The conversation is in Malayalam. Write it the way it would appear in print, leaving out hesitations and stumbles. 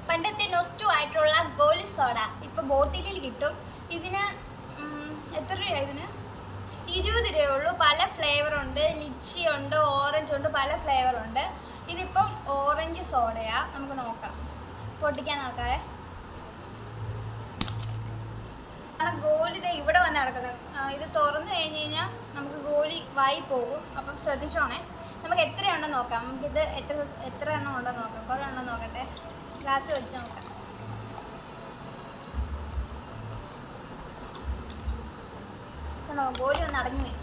പണ്ടത്തെ നൊസ്റ്റു ആയിട്ടുള്ള ഗോലി സോഡ ഇപ്പോൾ ബോട്ടിലിൽ കിട്ടും. ഇതിന് എത്ര രൂപയാണ്? ഇതിന് 20 രൂപയുള്ളൂ. പല ഫ്ലേവറുണ്ട്, ലിച്ചി ഉണ്ട്, ഓറഞ്ച് ഉണ്ട്, പല ഫ്ലേവറുണ്ട്. ഇതിപ്പം ഓറഞ്ച് സോഡയാണ്. നമുക്ക് നോക്കാം, പൊട്ടിക്കാൻ നോക്കാതെ. ഗോലി ഇവിടെ വന്ന് കിടക്കുന്നത്. ഇത് തുറന്നു കഴിഞ്ഞ് കഴിഞ്ഞാൽ നമുക്ക് ഗോലി വായി പോകും. അപ്പം ശ്രദ്ധിച്ചോണേ. നമുക്ക് എത്രയുണ്ടെന്ന് നോക്കാം. നമുക്കിത് എത്ര എണ്ണം ഉണ്ടെന്ന് നോക്കാം. കുറേ എണ്ണം നോക്കട്ടെ. ഗ്ലാസ് വെച്ച് നോക്കാം. ഗോലി ഒന്ന് അടഞ്ഞു പോയി.